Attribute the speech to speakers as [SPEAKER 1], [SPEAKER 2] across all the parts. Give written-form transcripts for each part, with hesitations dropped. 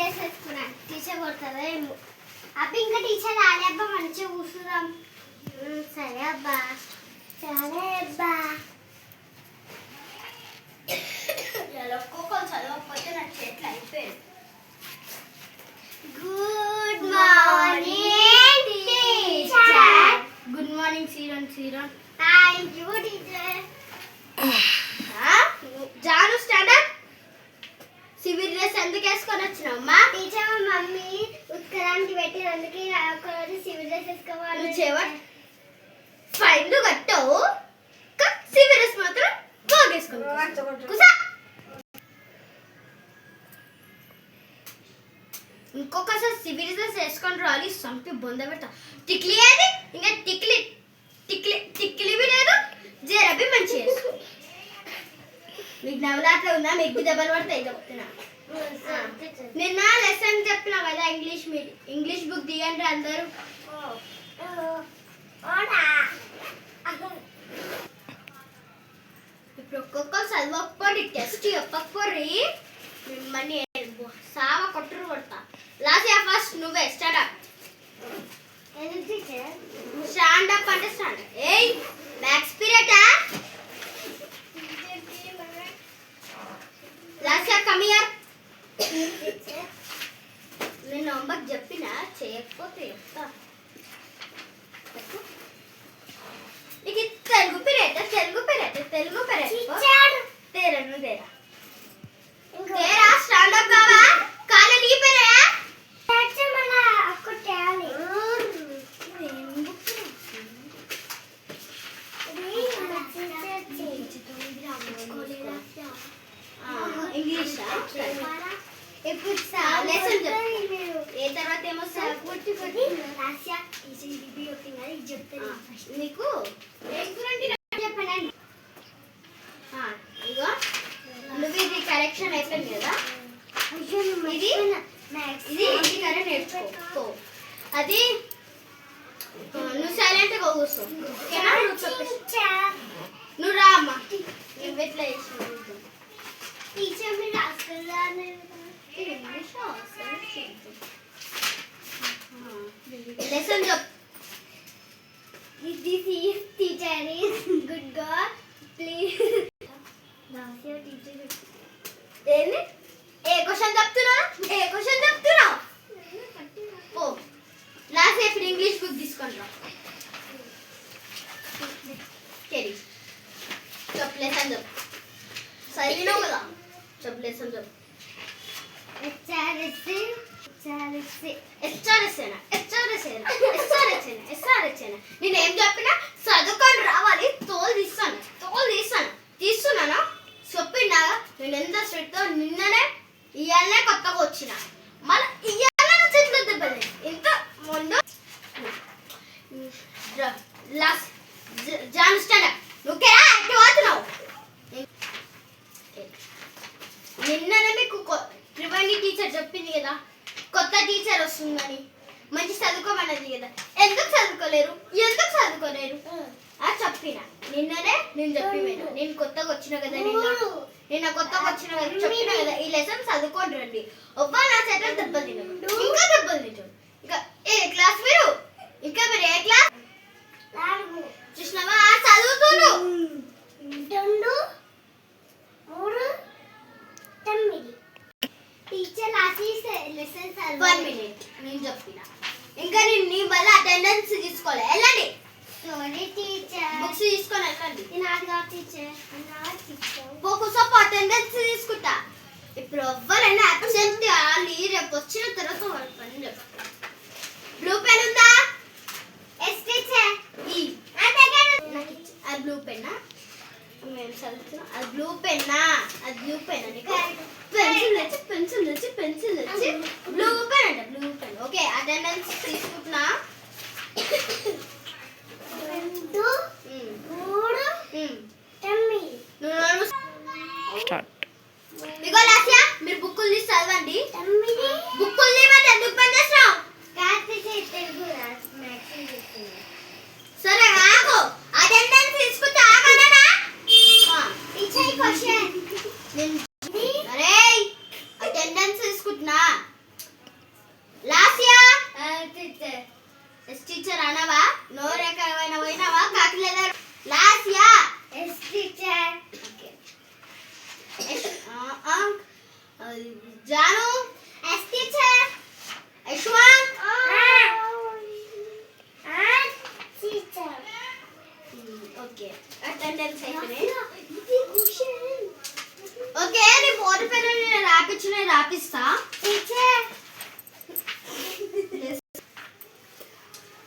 [SPEAKER 1] Dress వేసుకున్నా teacher కొడుతుందా ఏమో అబ్బా ఇంకా టీచర్ రాలే అబ్బా మంచిగా కూర్చుందాం సరే అబ్బా సరే అబ్బా ఒక్కొక్కరు చదవకపోతే నా చేతులు అయిపోయాడు good morning teacher
[SPEAKER 2] good morning సీరన్
[SPEAKER 1] thank you teacher
[SPEAKER 2] Janu standard civil dress ఎందుకు వేసుకొని వచ్చినావమ్మా?
[SPEAKER 1] టీచర్ మా మమ్మీ ఉత్కరానికి పెట్టి అందుకే ఒకరోజు సివిల్ డ్రెస్ వేసుకోవాలి
[SPEAKER 2] ఫైన్లు కట్టావు సివిల్ డ్రెస్ మాత్రం బాగేసుకున్నావు. ఇంకొకసారి సివిల్ డ్రెస్ వేసుకొని రాలి సంపి బొంద పెట్టా టిక్లీ అది ఇంకా టిక్లీ టిక్లీ టిక్లీవి లేదు జరబి మంచి వేసుకో. మీకు నవలాట్లో ఉందా? మీకు దెబ్బలు పడతాయి చెప్తున్నా. నిన్న లెసన్ చెప్పినా కదా ఇంగ్లీష్ బుక్ దిగండి అందరూ. ఇప్పుడు ఒక్కొక్కరు చదవకపోండి టెస్ట్ చెప్పకపోర్రి మిమ్మల్ని సావ కొట్టురు కొడతా. లాస్ట్ ఫస్ట్ నువ్వే స్టాండప్ స్టాండప్ అంటే స్టాండప్ ఏయ్ మ్యాథ్స్ పీరియడా లాస్ట్ కమ్ హియర్. నేను హోంవర్క్ చెప్పినా చేయకపోతే చెప్తా. నీకు తెలుగు పీరియడ్ తెలుగు పీరియడ్ తేరా నువ్వు తేరా స్టాండప్ కావా కాలే నీ పేరే ఇంగ్లీష్ ఇప్పుడు లెసన్ ఏ తర్వాత ఏమో నీకు చెప్పండి. ఇగో నువ్వు ఇది కరెక్షన్ అయిపోయింది కదా ఇది ఇది ఇంటికరే నేర్చుకో. అది నువ్వు సైలెంట్గా కూర్చో ఓకేనా? నువ్వు రా అమ్మా నువ్వు ఎట్లా చేసినావు
[SPEAKER 1] టీచర్ మీరు రాసుకున్నాను
[SPEAKER 2] లెసన్ చెప్పు.
[SPEAKER 1] This is teacher is good girl. Please.
[SPEAKER 2] ఏంది ఏ క్వశ్చన్ చెప్తున్నా ఓ లాస్ట్ ఇప్పుడు ఇంగ్లీష్ బుక్ తీసుకొని రా. చెప్పు లెసన్ చెప్పు చదివినావు కదా చెప్పు లెసన్ చెప్పు. నేనేం చెప్పినా చదువుకొని రావాలి. తీస్తున్నాను చెప్పిండాగా నేను ఎంత స్ట్రిక్ట్ నిన్ననే ఇయ్యాలనే కొత్తగా వచ్చిన మళ్ళీ ఇయ్యాలనే చెట్లు దెబ్బలు ఇంత ముందు జాన్ స్టాండప్ నువ్వుకేరా ఎట్టి పోతున్నావు. నిన్ననే మీకు త్రివేణి టీచర్ చెప్పింది కదా కొత్త టీచర్ వస్తుందని మంచి చదువుకోమన్నది కదా. ఎందుకు చదువుకోలేరు చెప్పిన నిన్ననే నేను చెప్పిపోయినా. నేను కొత్తగా వచ్చిన కదా నిన్న కొత్తగా వచ్చిన కదా చెప్పిన కదా ఈ లెసన్ చదువుకోండి రండి. ఒబ్బా నా చేతులు దెబ్బలు తినదు ఇంకా దెబ్బలు తింటాడు. ఇంకా ఏ క్లాస్ మీరు ఏ క్లాస్ చూసినావా చదువుతును
[SPEAKER 1] 2 3 టీచర్ లెసన్
[SPEAKER 2] 1 minute నేను చెప్పిన ఇంకా నేను నీ వల్ల అటెండెన్స్ తీసుకోలే వెళ్ళండి.
[SPEAKER 1] సారీ టీచర్
[SPEAKER 2] బుక్స్ తీసుకొని వెళ్ళండి.
[SPEAKER 1] టీచర్
[SPEAKER 2] ఒక్కోసారి అటెండెన్స్ తీసుకుంటా. ఇప్పుడు ఎవరైనా అబ్సెంట్ అవ్వాలి రేపు వచ్చిన తర్వాత వాళ్ళ పని చెప్తా. బ్లూ పెన్ ఉందా?
[SPEAKER 1] ఎస్ టీచర్
[SPEAKER 2] అది బ్లూ పెన్నా మేము చదువుతున్నాం. అది బ్లూ పెన్నా పెన్సిల్ వచ్చి బ్లూ పెన్ అంటే బ్లూ పెన్. ఓకే అటెండెన్స్ తీసుకుంటున్నా.
[SPEAKER 1] 2 3
[SPEAKER 2] స్టార్ట్. ఇగో లాస్యా మీరు బుక్కులు తీసి చదవండి. బుక్కులు తీయమంటే ఎందుకు పని చేస్తున్నావు? సరే ఆగు అటెండెన్స్ తీసుకుంటే ఆగనా?
[SPEAKER 1] టీచర్ క్వశ్చన్
[SPEAKER 2] అరే అటెండెన్స్ తీసుకుంటున్నా క్వశ్చన్స్ అయిపోయినాయి. ఓకే నీ బోర్డు పైన నేను రాపిస్తా.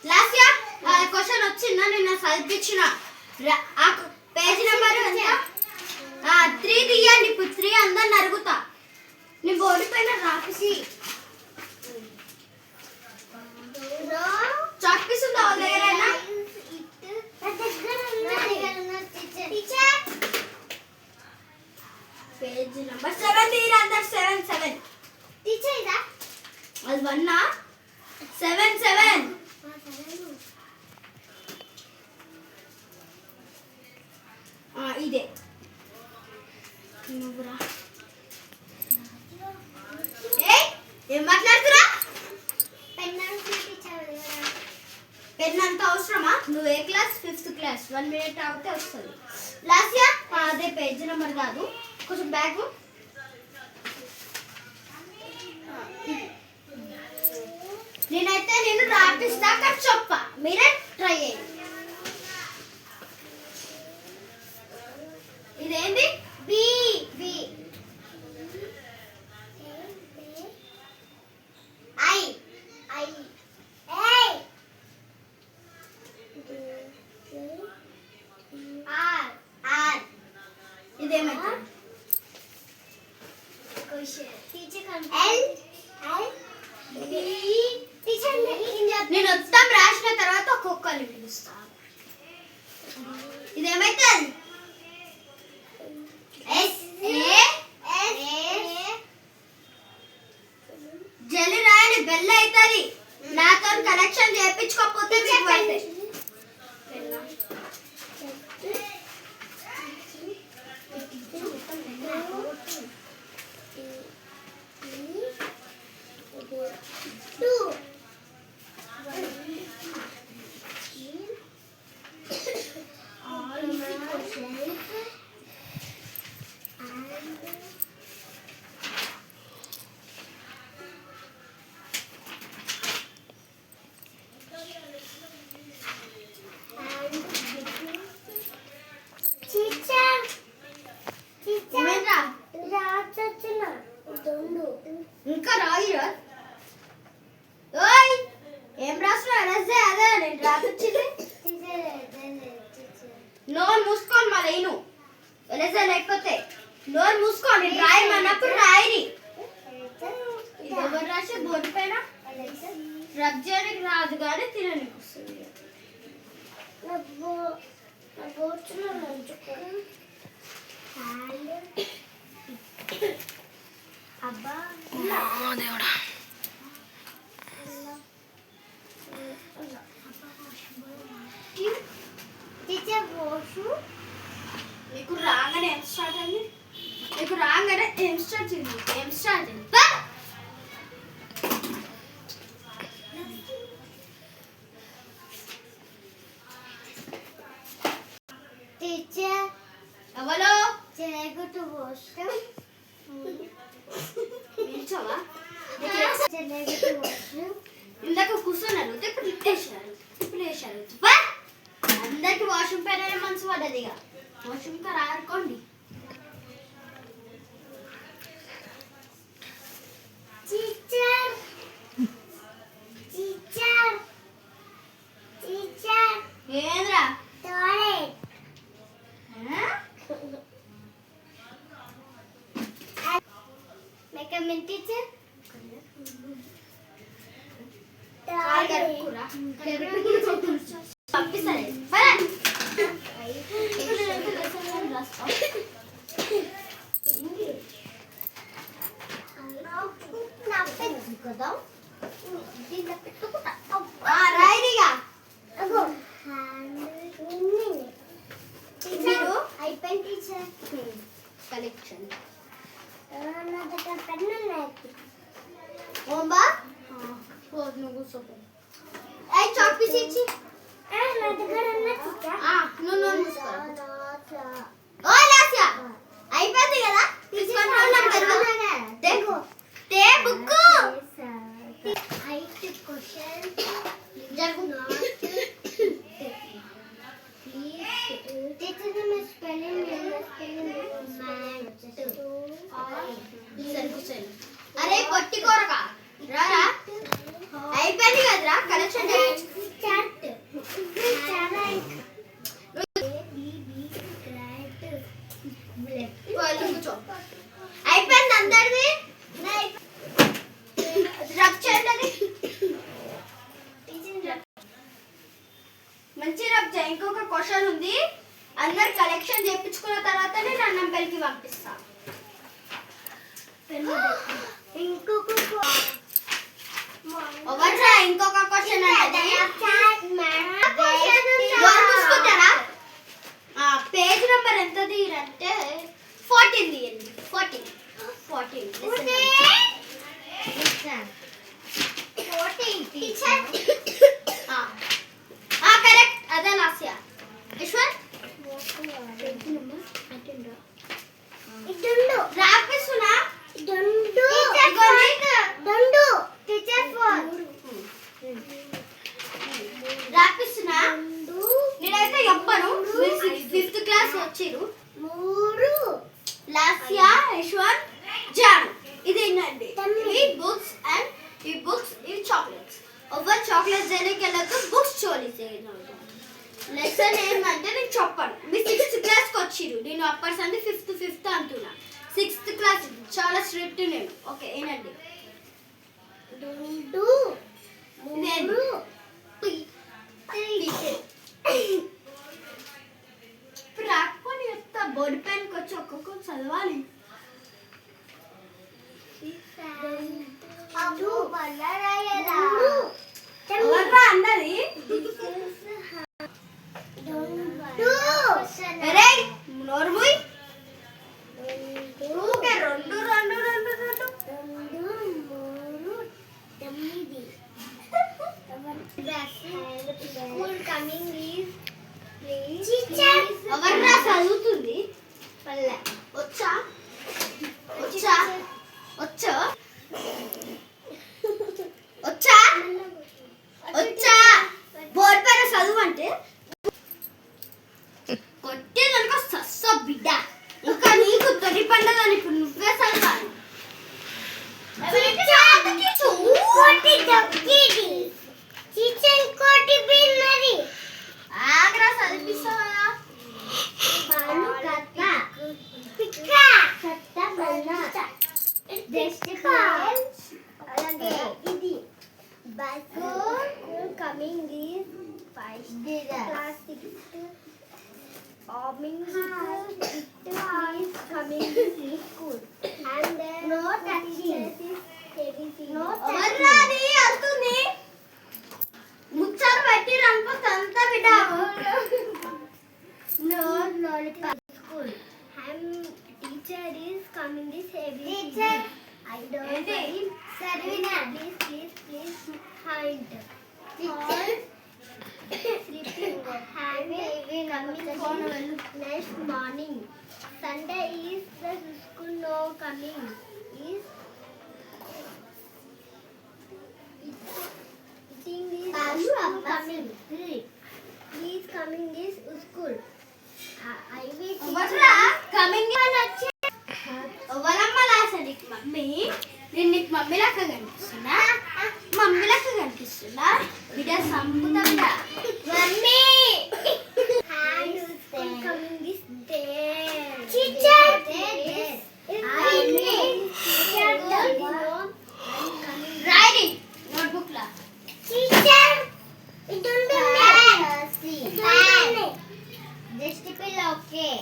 [SPEAKER 2] లాస్ట్ ఇయర్ క్వశ్చన్ వచ్చిందా నిన్న చదివించిన పేజ్ నెంబర్ ఎంత? 3 తీయండి. ఇప్పుడు 3 అందరిని అడుగుతా. నీ బోర్డు పైన రాపిసి చాక్పీసుందా వాళ్ళ దగ్గరైనా? పేజ్ నెంబర్ 7 తీరా అందరు. 7 అది 1 7 ఇదే నువ్వురా. ఏం మాట్లాడుతురా? పెన్ అంత అవసరమా? నువ్వు ఏ క్లాస్? 5th class. 1 minute ఆగితే వస్తుంది. లాస్ట్ ఇయర్ అదే పేజ్ నెంబర్ కాదు, కొంచెం బ్యాగ్. నేను రాపిస్తా కానీ చెప్ప, మీరే ట్రై చేయండి. ఇదేంటి? B B I I A R R. ఇదేమైతే నేను మొత్తం రాసిన తర్వాత ఒక్కొక్కరిని పిలుస్తా. ఇదేమైతే జల్లి రాయని బెల్ల అవుతుంది. నాతో కనెక్షన్ చేయించుకోకపోతే ఇంకా రాయిరా. ఓయ్ ఏం రాస్తున్నా? అదే నేను రాకొచ్చింది. నోరు మూసుకోండి మళ్ళీ నేను ఎలజా లేకపోతే నోరు మూసుకోండి. రాయమన్నప్పుడు రాయని. ఇది ఎవరు రాసే బోర్డు పైన? రబ్ చేయడానికి రాదు కానీ తినడానికి వస్తుంది. అబ్బా దేవుడా. నీకు రాగానే ఏం స్టార్ట్ అయింది?
[SPEAKER 1] టీచర్
[SPEAKER 2] ఎవలో
[SPEAKER 1] చెలగుట్టు పోస్టు
[SPEAKER 2] నిల్చోవా?
[SPEAKER 1] చెలగుట్టు పోస్టు
[SPEAKER 2] ఇందాక కూర్చున్నారు, ఇప్పుడు వేసారు. అందరికి వాష్రూమ్ పైన మనసు పడ్డది. ఇక వాష్రూమ్ కా రారుకోండి.
[SPEAKER 1] టీచర్
[SPEAKER 2] ఏంద్రా?
[SPEAKER 1] టాయిలెట్ మెకమిన్ టీచర్
[SPEAKER 2] పంపిస్తాను.
[SPEAKER 1] కదా
[SPEAKER 2] రాయిగా
[SPEAKER 1] మీరు అయిపోయింది టీచర్.
[SPEAKER 2] కలెక్షన్
[SPEAKER 1] నా దగ్గర పెన్ను ఉన్నాయి.
[SPEAKER 2] ఓంబా నువ్వు కూర్చోపో. చాక్ పీస్ ఇచ్చి
[SPEAKER 1] నా దగ్గర ఉన్న టీచర్.
[SPEAKER 2] నువ్వు మూసుకో. ఓ లాస్యా అయిపోయింది కదా, తీసుకొని తే బుక్.
[SPEAKER 1] Teacher,
[SPEAKER 2] సరే కూర్చోండి. అరే పొట్టి కోరక రారా, అయిపోయింది కదరా కలెక్షన్. కూర్చో, అయిపోయింది అందరిది. రబ్ చేయండి, మంచి రబ్ చేయి. ఇంకొక క్వశ్చన్ ఉంది, అందరు కలెక్షన్ చేయించుకున్న తర్వాత నేను అన్నం పెళ్ళికి పంపిస్తా. ఇంకొక క్వశ్చన్ పేజ్ నెంబర్ ఎంత తీరంటే 14 తీయండి. 14 కరెక్ట్. అదే లాస్య ఈశ్వర్ రాపిస్తున్నా. రాపిస్తున్నా, నేనైతే చెప్పను. 5th క్లాస్ వచ్చిరు. లాస్య, యశ్వంత్, జాను. ఇది ఏంటండి, ఈ బుక్స్ అండ్ ఈ బుక్స్, ఇవి చాక్లెట్స్. ఎవరు చాక్లెట్స్ చేయడానికి వెళ్ళదు, బుక్స్ చోరీ చేయడం. లెసన్ ఏంటంటే నేను చెప్పను. మీ 6th క్లాస్కి వచ్చిరు, నేను అప్పటి సంది 5th అంటున్నా. 6th క్లాస్ చాలా స్ట్రిక్ట్ నేను. ఓకే ఏనండి, ఇప్పుడు రాకపోని చెప్తా. బోర్డు పెన్కి వచ్చి ఒక్కొక్కరు చదవాలి. ఎవర్రా అన్నది? నోర్ముయ్. ఊకే రెండు. ఎవర్రా చదువుతుంది? వచ్చా బోర్డు పైన చదువు అంటే కొట్టేదనుకో సస్స బిడ్డ. ఇంకా నీకు తొలి పండగని ఇప్పుడు నువ్వే చదవాలి. Agra చదివిస్తావా?
[SPEAKER 1] coming is 5 class 6th coming is coming to school and then no touching no
[SPEAKER 2] అమర్రాది అవుతుంది ముచ్చట పెట్టి రంగు తంత బిడ్డ.
[SPEAKER 1] no lollipop school and teacher is coming this heavy teacher I don't know Sarvina please hide all sleeping having coming next morning Sunday is the school no coming is eating is coming please coming this school I will
[SPEAKER 2] అమర్రా coming వచ్చే వలమ్మ లాసనికి mummy నేను నీకు mummy లెక్క కనిపిస్తున్నా బిడ్డ సంపుతా
[SPEAKER 1] Mummy! Hi, school coming this day. Teacher!
[SPEAKER 2] Writing notebook law
[SPEAKER 1] Teacher! It don't be just people okay.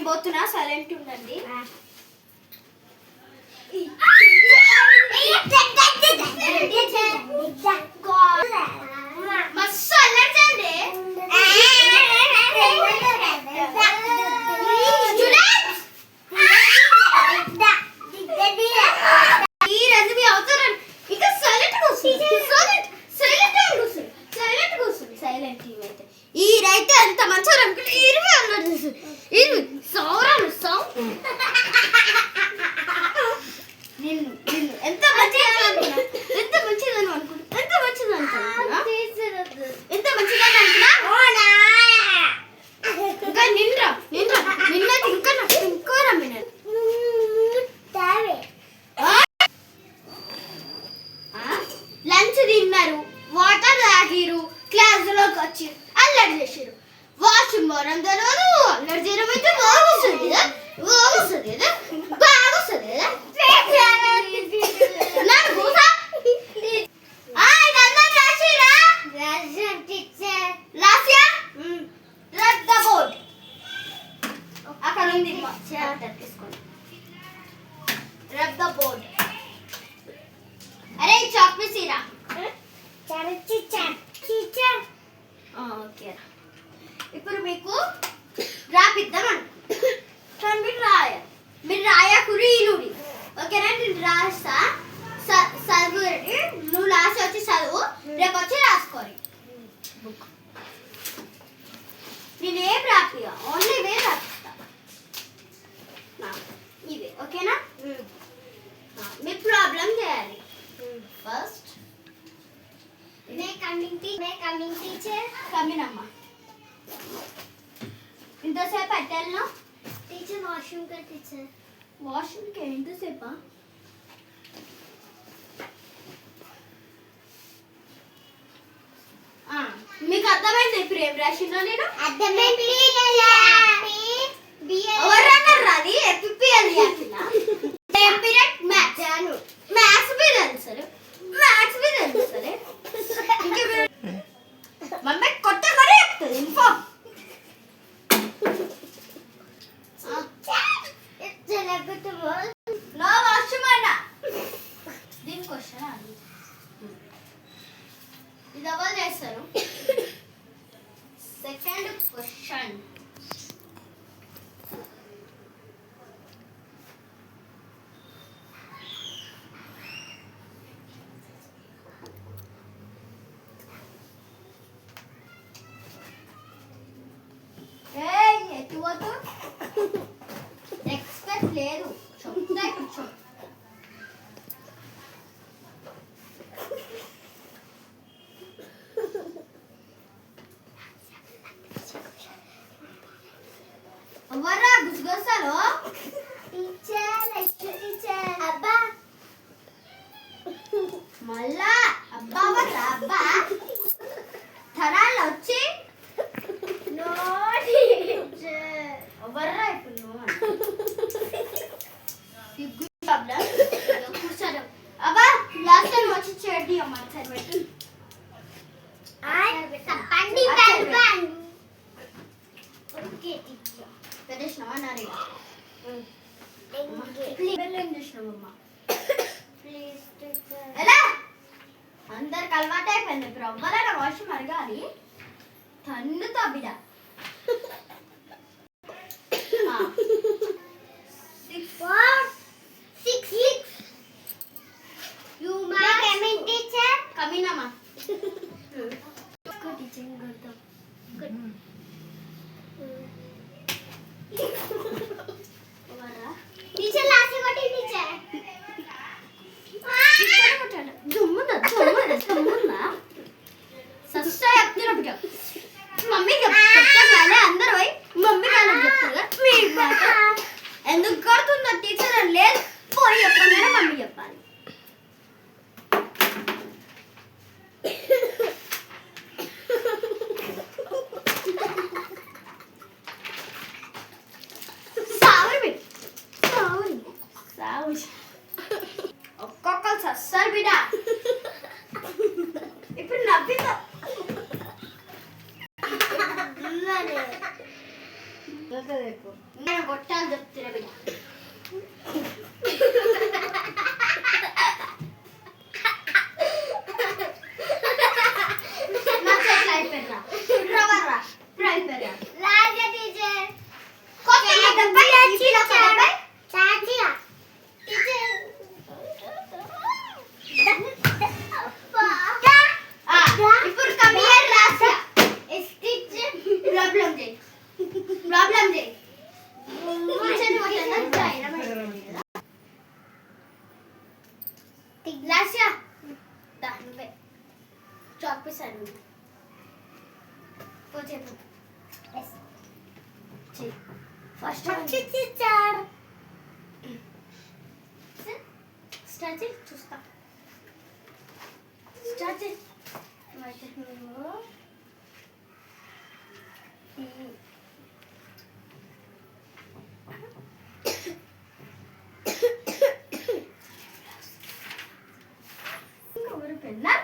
[SPEAKER 2] పోతున్నా, silent ఉండండి. మస్తు అల్లర్చండి. ఈ రోజు మీ అవతారం ఇంకా సైలెంట్ కూర్చుంది. సైలెంట్ అయితే ఈ రైతే అంత మంచిగా అనుకుంటే 20 అల్లరి చేస్తుంది. 20 సౌరాలు నిన్ను ఎంత మంచిగా అనుకున్నా, ఎంత మంచిదని అనుకున్నా, ఎంత మంచిదని అనుకున్నా. ఇంకా నిన్నది ఇంకో రమ్మినది. లంచ్ తిన్నారు, వాటర్ తాగిరు, క్లాసులోకి వచ్చి అల్లరి చేసారు. వాష్రూమ్ పోవడం తెలియదు. అల్లరి చేయడం అయితే బాగుస్తుంది కదా, అక్కడ ఉంది తీసుకోండి. Rub the board. అరే చాక్ పీస్ ఇరా. ఓకే, ఇప్పుడు మీకు రాపిద్దామని కానీ మీరు రాయకురి ఇనుడి. ఓకేనా? నేను రాస్తా, చదువు. నువ్వు లాస్ట్ వచ్చి చదువు, రేపు వచ్చి రాసుకోరి బుక్. నేనేం రాపిగా, ఓన్లీ ఇవే రాపిస్తా, ఇవే. ఓకేనా? మీ ప్రాబ్లం చేయాలి ఫస్ట్.
[SPEAKER 1] Coming teacher.
[SPEAKER 2] కమినమ్మా. ఇంతసేపు పెట్టాలనా
[SPEAKER 1] టీచర్? వాష్రూమ్ కా టీచర్?
[SPEAKER 2] వాష్రూమ్కి ఎంతసేపా? మీకు అర్థమైంది ఇప్పుడు ఏం రాసిందో నేను?
[SPEAKER 1] అర్థమైంది.
[SPEAKER 2] ఎవరన్నారు అది? ఎపిపిఎల్ రాసినా? టెంపరేట్ మ్యాథ్స్ మీద తెలుసు, మ్యాథ్స్ మీద తెలుసు. మమ్మీ కొత్త కూడా చెప్తుంది ఇన్ఫార్మ్. నో వాష్రూమ్ అన్నా. దీని క్వశ్చన్ అది ఇది ఎవరు చేస్తారు? Second question. ఎత్తువద్దు, ఎక్స్పెక్ట్ లేదు. చెప్తా కూర్చో. ఎవరా గుసగుసలు?
[SPEAKER 1] టీచర్. అబ్బా
[SPEAKER 2] మళ్ళా అబ్బా వర్రా అబ్బా తరాలు వచ్చి
[SPEAKER 1] నో టీచర్.
[SPEAKER 2] ఎవర్రా ఇప్పుడు నువ్వు? ప్రాబ్లం కూర్చోడం. అబ్బా లాస్ట్ టైం వచ్చి చెడ్డి అమ్మ సరే పెట్టు.
[SPEAKER 1] పండి పెల్వన్. Okay teacher.
[SPEAKER 2] పెట్టేసినావా నారే?
[SPEAKER 1] ప్లీజ్
[SPEAKER 2] ఏం చేసినావమ్మా?
[SPEAKER 1] టీచర్.
[SPEAKER 2] ఎలా అందరికి అలవాటు అయిపోయింది. ఇప్పుడు ఎవ్వరైనా వాష్రూమ్ అడగాలి, తన్నుతో బిడ. కమీనమ్మా.
[SPEAKER 1] టీచర్ లాస్ట్ కొట్టి టీచర్.
[SPEAKER 2] మమ్మీ చెప్తాను అందరూ పోయి మమ్మీ వాళ్ళకి చెప్తారు. ఎందుకు కొడుతుందో టీచర్ అని లేదు, పోయి చెప్పగానే మమ్మీ చెప్పాలి. ఒక్కొక్కరు సస్తారు బిడ్డ. ఇప్పుడు నవ్విందా? నేను కొట్టాలి చెప్తున్నా బిడ్డ. నా చేతులు అయిపోయినా రవర్రా ఇప్పుడు అయిపోయినా
[SPEAKER 1] రాజా టీచర్ చాచియా టీచర్
[SPEAKER 2] ఇప్పుడు కమియర్ రాసా స్టిచ్ ప్రాబ్లం చేయి రాసా దానిపై చాక్ పీసాను చెప్పు ఫస్ట్
[SPEAKER 1] టీచర్
[SPEAKER 2] స్టార్ట్ చేయి చూస్తా స్టార్ట్ చేయి పెన్నా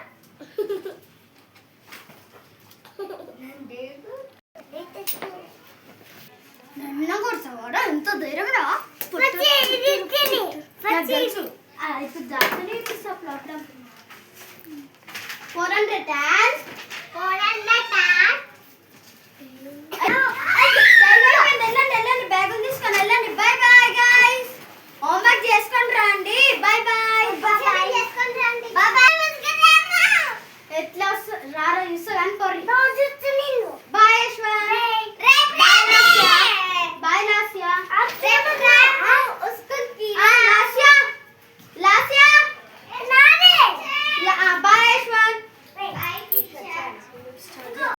[SPEAKER 2] నన్ను కొడతావాడా ఎంత ధైర్యం రా తెలుసు ఇప్పుడు దాంట్లోనే 400 థ్యాంక్స్